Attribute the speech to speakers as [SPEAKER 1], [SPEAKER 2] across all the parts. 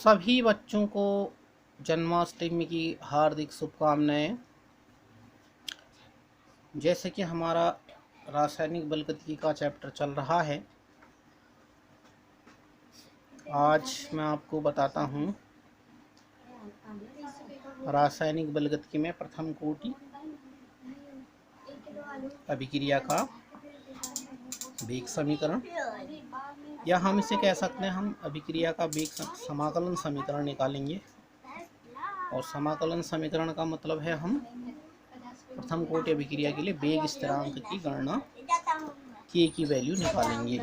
[SPEAKER 1] सभी बच्चों को जन्माष्टमी की हार्दिक शुभकामनाएं। जैसे कि हमारा रासायनिक बलगतिकी का चैप्टर चल रहा है, आज मैं आपको बताता हूं रासायनिक बलगतिकी में प्रथम कोटि अभिक्रिया का वेग समीकरण, या हम इसे कह सकते हैं हम अभिक्रिया का वेग समाकलन समीकरण निकालेंगे। और समाकलन समीकरण का मतलब है हम प्रथम कोटि अभिक्रिया के लिए वेग स्थिरांक की गणना के की वैल्यू निकालेंगे।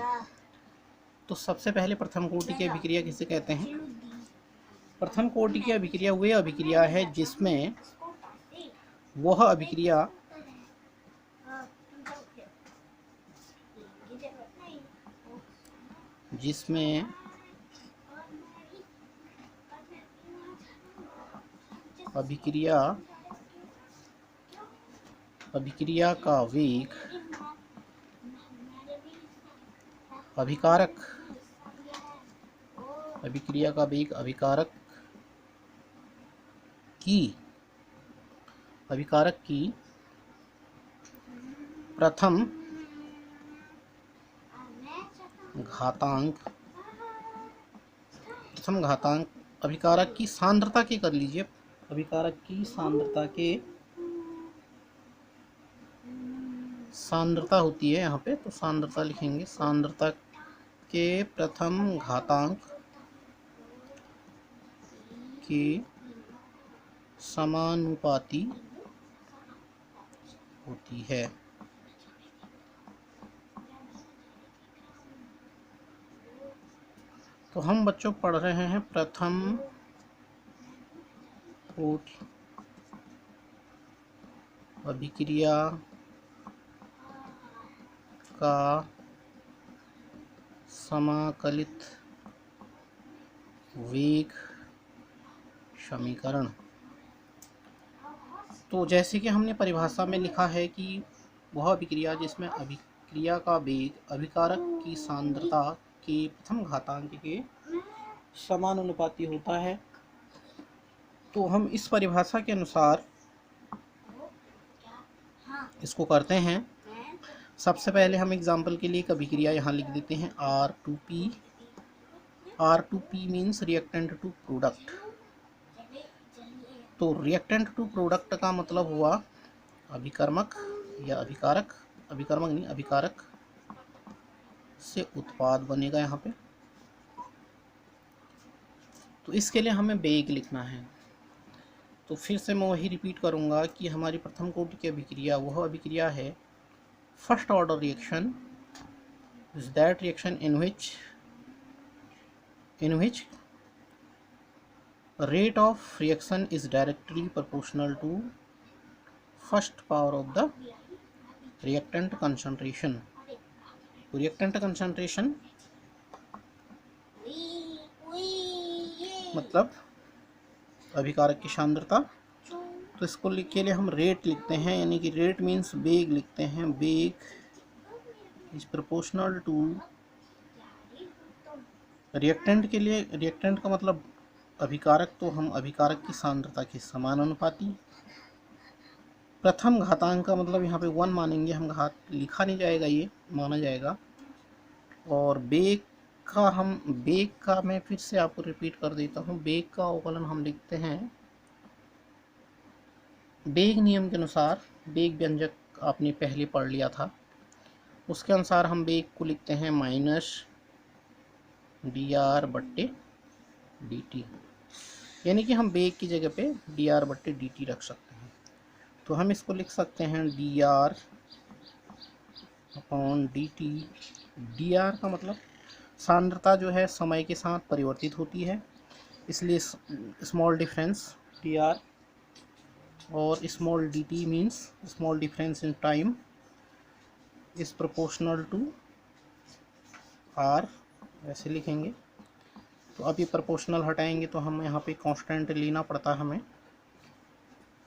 [SPEAKER 1] तो सबसे पहले प्रथम कोटि की अभिक्रिया किसे कहते हैं? प्रथम कोटि की अभिक्रिया वह अभिक्रिया है जिसमें वह अभिक्रिया अभिक्रिया का वेग अभिकारक की प्रथम घातांक अभिकारक की सांद्रता के कर लीजिए। अभिकारक की सांद्रता होती है यहाँ पे, तो सांद्रता लिखेंगे। सांद्रता के प्रथम घातांक के समानुपाती होती है। तो हम बच्चों पढ़ रहे हैं प्रथम कोटि अभिक्रिया का समाकलित वेग समीकरण। तो जैसे कि हमने परिभाषा में लिखा है कि वह अभिक्रिया जिसमें अभिक्रिया का वेग अभिकारक की सांद्रता के प्रथम घातांक के समानुपाती होता है। तो हम इस परिभाषा के अनुसार इसको करते हैं। सबसे पहले हम एग्जाम्पल के लिए एक अभिक्रिया यहाँ लिख देते हैं R2P। R2P means reactant to product. तो रिएक्टेंट टू प्रोडक्ट का मतलब हुआ अभिकर्मक या अभिकारक से उत्पाद बनेगा यहाँ पे। तो इसके लिए हमें वेग लिखना है। तो फिर से मैं वही रिपीट करूँगा कि हमारी प्रथम कोटि की अभिक्रिया वह अभिक्रिया है, first order reaction is that reaction in which rate of reaction is directly proportional to first power of the reactant concentration। reactant concentration मतलब अभिकारक की सांद्रता। तो इसको लिख के लिए हम रेट लिखते हैं, यानी कि रेट मीन्स वेग लिखते हैं। वेग इज प्रोपोर्शनल टू रिएक्टेंट के लिए, रिएक्टेंट का मतलब अभिकारक, तो हम अभिकारक की सांद्रता के समानुपाती। प्रथम घातांक का मतलब यहाँ पे 1 मानेंगे हम, घात लिखा नहीं जाएगा, ये माना जाएगा। और वेग का मैं फिर से आपको रिपीट कर देता हूँ। वेग का अवकलन हम लिखते हैं वेग नियम के अनुसार। वेग व्यंजक आपने पहले पढ़ लिया था, उसके अनुसार हम वेग को लिखते हैं माइनस dr/dt, यानी कि हम वेग की जगह पे dr/dt रख सकते हैं। तो हम इसको लिख सकते हैं dr/dt। dr का मतलब सांद्रता जो है समय के साथ परिवर्तित होती है, इसलिए स्मॉल डिफरेंस dr, और small dt means small difference in time is proportional to r, ऐसे लिखेंगे। तो अब ये प्रोपोर्शनल हटाएंगे तो हम यहाँ पे कांस्टेंट लेना पड़ता हमें।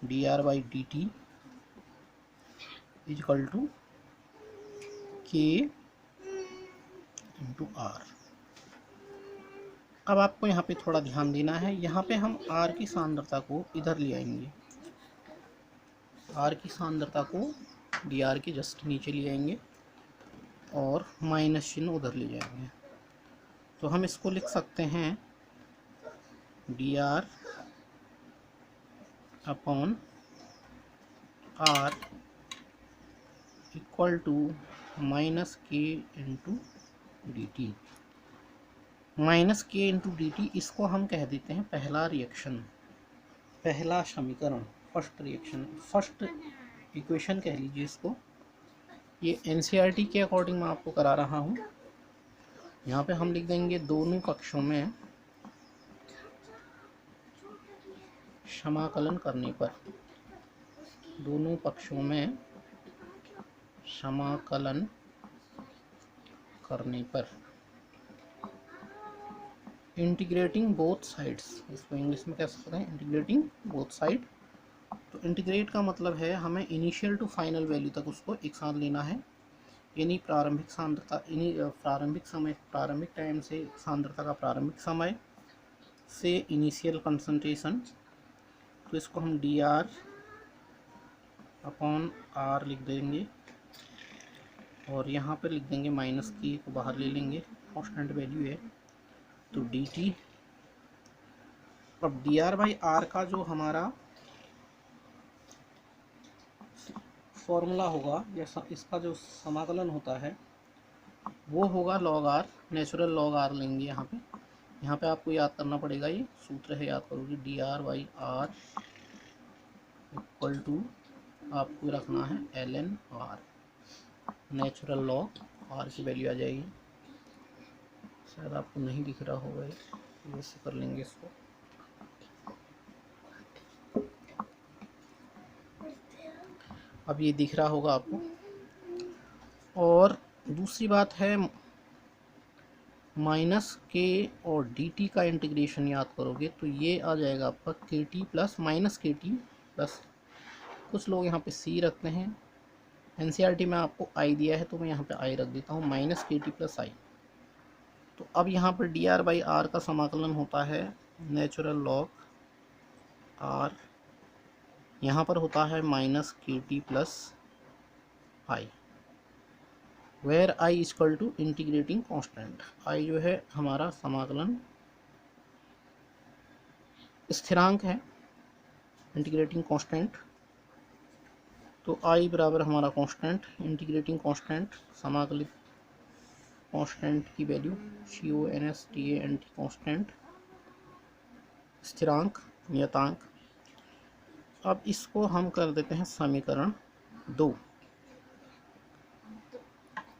[SPEAKER 1] dr/dt is equal to k × r। अब आपको यहाँ पे थोड़ा ध्यान देना है, यहाँ पे हम आर की सांद्रता को इधर ले आएंगे, आर की सांद्रता को डी आर के जस्ट नीचे ले आएंगे और माइनस चिन्ह उधर ले जाएंगे। तो हम इसको लिख सकते हैं D R upon R equal to minus K into D T. Minus K into D T, इसको हम कह देते हैं पहला रिएक्शन, पहला समीकरण, फर्स्ट रिएक्शन, फर्स्ट इक्वेशन कह लीजिए इसको। ये एनसीईआरटी के अकॉर्डिंग मैं आपको करा रहा हूँ। यहाँ पे हम लिख देंगे दोनों कक्षों में समाकलन करने पर, दोनों पक्षों में समाकलन करने पर, इंटीग्रेटिंग बोथ साइड्स, इसको इंग्लिश में कह सकते हैं इंटीग्रेटिंग बोथ साइड। तो इंटीग्रेट का मतलब है हमें इनिशियल टू फाइनल वैल्यू तक उसको एक साथ लेना है, यानी प्रारंभिक सांद्रता, प्रारंभिक समय, प्रारंभिक टाइम से सांद्रता का प्रारंभिक समय से इनिशियल कंसंट्रेशन। तो इसको हम डी आर अपॉन आर लिख देंगे और यहाँ पर लिख देंगे माइनस की को बाहर ले लेंगे, कांस्टेंट वैल्यू है। तो डी टी, अब डी आर बाई आर का जो हमारा फॉर्मूला होगा या इसका जो समाकलन होता है वो होगा log are, natural log are लेंगे यहाँ पे आपको याद करना पड़ेगा, ये सूत्र है, याद करोगे D R by R equal to आपको रखना है L N R, natural log R की वैल्यू आ जाएगी। शायद आपको नहीं दिख रहा होगा, ऐसे कर लेंगे इसको। अब ये दिख रहा होगा आपको। और दूसरी बात है माइनस के और डी टी का इंटीग्रेशन याद करोगे तो ये आ जाएगा आपका के टी प्लस माइनस के टी प्लस, कुछ लोग यहाँ पे सी रखते हैं, एनसीईआरटी में आपको आई दिया है तो मैं यहाँ पे आई रख देता हूँ, माइनस के टी प्लस आई। तो अब यहाँ पर डी आर बाई आर का समाकलन होता है नेचुरल लॉग आर, यहाँ पर होता है माइनस के T plus I, where I equal to integrating constant. I जो है हमारा समाकलन स्थिरांक है, इंटीग्रेटिंग कांस्टेंट। तो आई बराबर हमारा कांस्टेंट, इंटीग्रेटिंग कांस्टेंट, समाकलित कांस्टेंट की वैल्यू CONSTANT कांस्टेंट, स्थिरांक, नियतांक। अब इसको हम कर देते हैं समीकरण 2,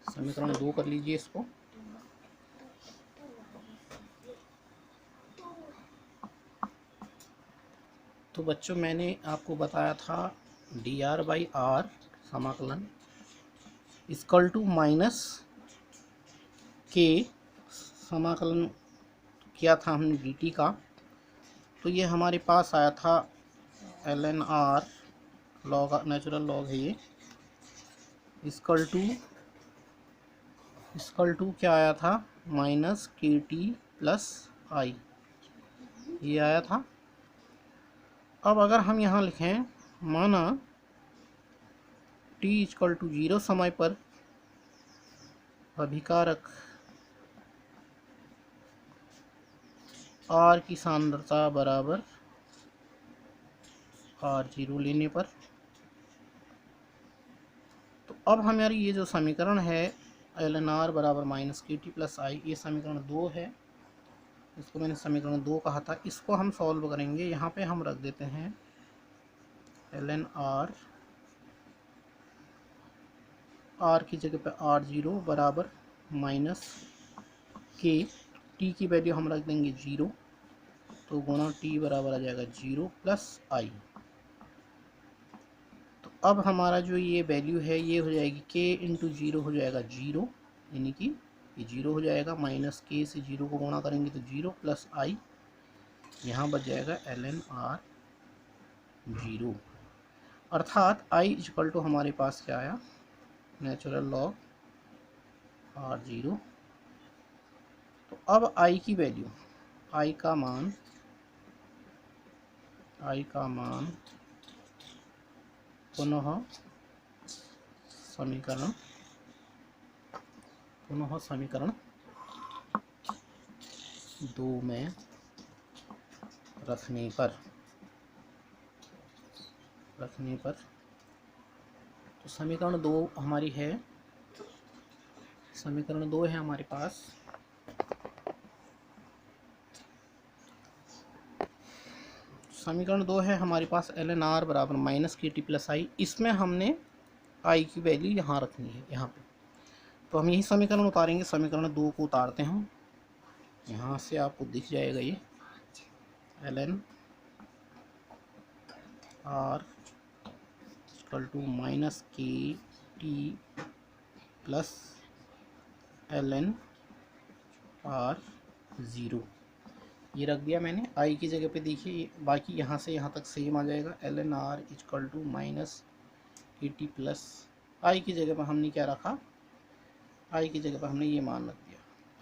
[SPEAKER 1] समीकरण 2 कर लीजिए इसको। तो बच्चों मैंने आपको बताया था डी आर बाई आर समाकलन इक्वल टू माइनस के, समाकलन किया था हमने डी टी का, तो ये हमारे पास आया था L N R log, natural log है ये, इक्वल टू क्या आया था माइनस के टी प्लस आई, ये आया था। अब अगर हम यहाँ लिखें माना t इक्वल टू 0 समय पर अभिकारक R की सांद्रता बराबर R0 लेने पर, तो अब हमारी ये जो समीकरण है एल एन आर बराबर माइनस के टी प्लस आई, ये समीकरण 2 है, इसको मैंने समीकरण 2 कहा था। इसको हम सॉल्व करेंगे, यहाँ पे हम रख देते हैं एल एन आर, आर की जगह पे R0 बराबर माइनस के, टी की वैल्यू हम रख देंगे 0, तो गुणा टी बराबर आ जाएगा 0 प्लस आई। तो अब हमारा जो ये वैल्यू है ये हो जाएगी के इंटू 0 हो जाएगा 0, यानी कि ये 0 हो जाएगा, माइनस के से 0 को गुणा करेंगे तो 0 प्लस आई, यहाँ बच जाएगा एल एन आर 0, अर्थात आई इक्वल टू हमारे पास क्या आया नेचुरल लॉग R0। तो अब I की वैल्यू आई का मान पुनः समीकरण 2 में रखने पर तो समीकरण 2 हमारी है, समीकरण 2 है हमारे पास। समीकरण 2 है हमारे पास ln r बराबर माइनस के टी प्लस आई। इसमें हमने आई की वैल्यू यहाँ रखनी है, यहाँ पे। तो हम यही समीकरण उतारेंगे। समीकरण 2 को उतारते हैं, यहाँ से आपको दिख जाएगा ये ln r equal to minus के टी प्लस ln r 0, ये रख दिया मैंने। आई की जगह पे देखिए, बाकी यहाँ से यहाँ तक सेम आ जाएगा। ln r equal to minus के टी प्लस आई की जगह पर हमने क्या रखा, आई की जगह पर हमने ये मान रख दिया,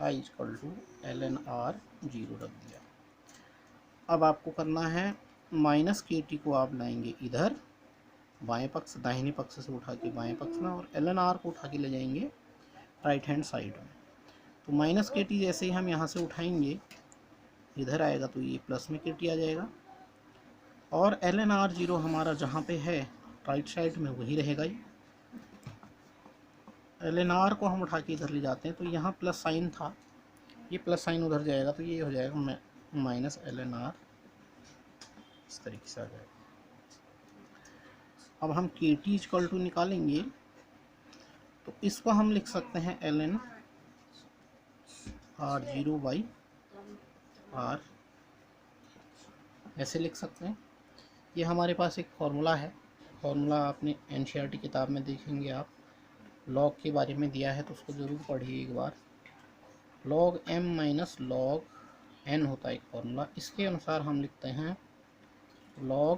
[SPEAKER 1] आई इक्वल टू ln r 0 रख दिया। अब आपको करना है, माइनस के टी को आप लाएंगे इधर बाएं पक्ष, दाहिने पक्ष से उठा के बाएं पक्ष में, और ln r को उठा के ले जाएंगे राइट हैंड साइड में। तो माइनस के टी जैसे ही हम यहाँ से उठाएंगे इधर आएगा तो ये प्लस में के टी आ जाएगा, और ln r 0 हमारा जहाँ पे है राइट साइड में वही रहेगा ही। ln r को हम उठा के इधर ले जाते हैं तो यहाँ प्लस साइन था, ये प्लस साइन उधर जाएगा तो ये हो जाएगा माइनस ln r, इस तरीके से आ जाएगा। अब हम के टी इक्वल टू निकालेंगे तो इसको हम लिख सकते हैं ln r 0 बाई r, ऐसे लिख सकते हैं। ये हमारे पास एक फॉर्मूला है, फॉर्मूला आपने एनसीईआरटी किताब में देखेंगे आप, लॉग के बारे में दिया है तो उसको ज़रूर पढ़िए एक बार। log m minus log n होता है एक फॉर्मूला, इसके अनुसार हम लिखते हैं log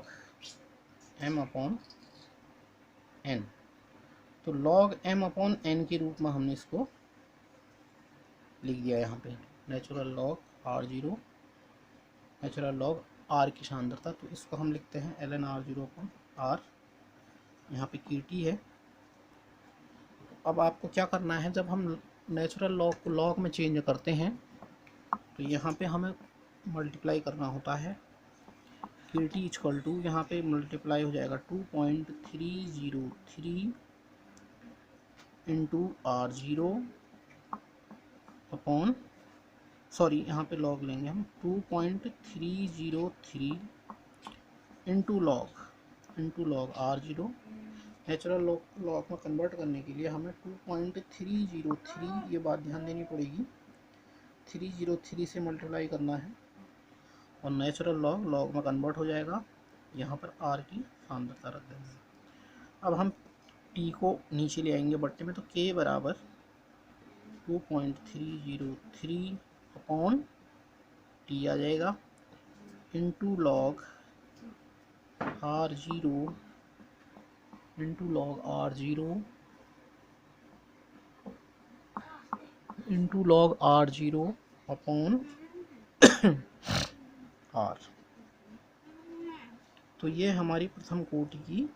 [SPEAKER 1] m अपॉन n। तो log m अपॉन n के रूप में हमने इसको लिख दिया यहाँ पे, natural log r0, natural log r की सांद्रता। तो इसको हम लिखते हैं ln r0 अपॉन r, यहाँ पे के टी है। अब आपको क्या करना है, जब हम नेचुरल लॉग को लॉग में चेंज करते हैं तो यहाँ पे हमें मल्टीप्लाई करना होता है। के टी इक्वल टू यहाँ पे मल्टीप्लाई हो जाएगा 2.303 इंटू r0 अपॉन, सॉरी यहाँ पे लॉग लेंगे हम, 2.303 into log r0। Natural log में कन्वर्ट करने के लिए हमें 2.303, ये बात ध्यान देनी पड़ेगी, 303 से मल्टीप्लाई करना है और नेचुरल लॉग में कन्वर्ट हो जाएगा। यहाँ पर r की सांद्रता रख देंगे। अब हम t को नीचे ले आएंगे बट्टे में, तो k बराबर 2.303 अपॉन t आ जाएगा into log r0 into log r0 into log r0 upon r। तो ये हमारी प्रथम कोटि की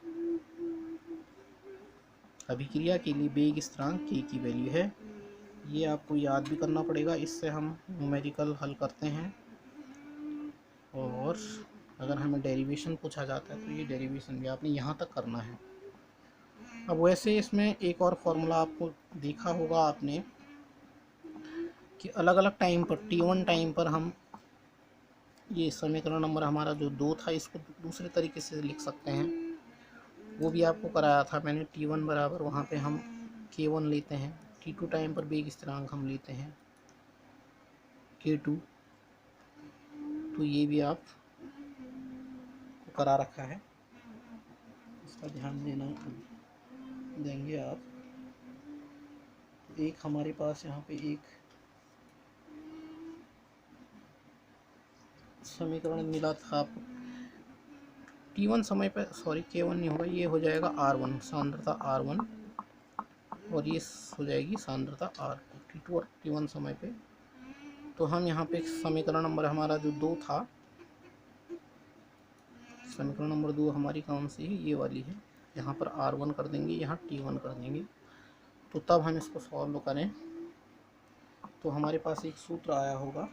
[SPEAKER 1] अभिक्रिया के लिए वेग स्थिरांक k की वैल्यू है। ये आपको याद भी करना पड़ेगा, इससे हम न्यूमेरिकल हल करते हैं, और अगर हमें डेरिवेशन पूछा जाता है तो ये डेरिवेशन भी आपने यहाँ तक करना है। अब वैसे इसमें एक और फॉर्मूला आपको देखा होगा आपने कि अलग अलग टाइम पर, t1 टाइम पर हम ये समीकरण नंबर हमारा जो 2 था इसको दूसरे तरीके से लिख सकते हैं, वो भी आपको कराया था मैंने। t1 बराबर वहाँ पे हम k1 लेते हैं, t2 टाइम पर वेग स्थिरांक हम लेते हैं k2। तो ये भी आप को करा रखा है, इसका ध्यान देंगे आप। एक हमारे पास यहाँ पे एक समीकरण मिला था आपको, t1 समय पे, सॉरी k1 नहीं होगा, ये हो जाएगा r1, सांद्रता r1, और ये हो जाएगी सांद्रता r2। t2 और t1 समय पे तो हम यहाँ पे समीकरण नंबर हमारा जो 2 था, समीकरण नंबर 2 हमारी कौन सी है, ये वाली है। यहाँ पर R1 कर देंगे, यहाँ T1 कर देंगे। तो तब हम इसको सॉल्व करें तो हमारे पास एक सूत्र आया होगा,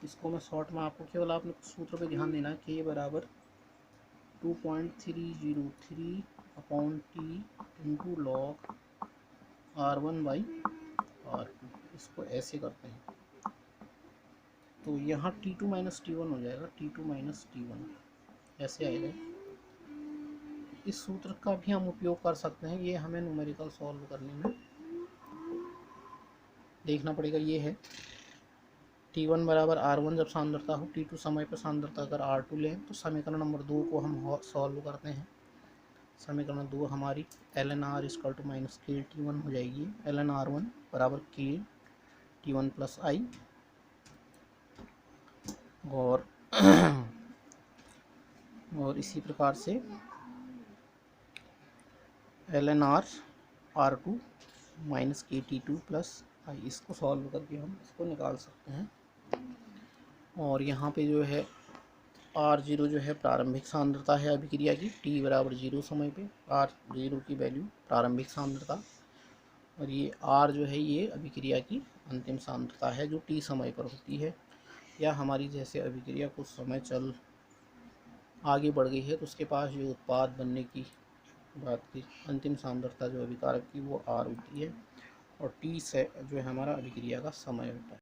[SPEAKER 1] इसको मैं शॉर्ट में आपको केवल आपने सूत्र पे ध्यान देना है कि बराबर 2.303 upon T into log R1/R2। इसको ऐसे करते हैं तो यहाँ T2 माइनस T1 हो जाएगा, T2 माइनस T1 ऐसे आएगा। इस सूत्र का भी हम उपयोग कर सकते हैं, ये हमें न्यूमेरिकल सॉल्व करने में देखना पड़ेगा। ये है T1 बराबर R1 जब सांद्रता हो, T2 समय पर सांद्रता अगर R2 लें तो समीकरण नंबर 2 को हम सॉल्व करते हैं। समीकरण 2 हमारी ln R equal to minus K T1 हो जाएगी। ln R1 बराबर के T1 प्लस आई, और इसी प्रकार से ln R R2 माइनस के T2 प्लस आई। इसको सॉल्व करके हम इसको निकाल सकते हैं। और यहाँ पे जो है R0 जो है प्रारंभिक सांद्रता है अभिक्रिया की, T बराबर 0 समय पे R0 की वैल्यू प्रारंभिक सांद्रता, और ये R जो है ये अभिक्रिया की अंतिम सांद्रता है जो T समय पर होती है। या हमारी जैसे अभिक्रिया कुछ समय चल आगे बढ़ गई है तो उसके पास जो उत्पाद बनने की बात की अंतिम सांद्रता जो अभिकारक की वो R होती है, और T से जो है हमारा अभिक्रिया का समय होता है।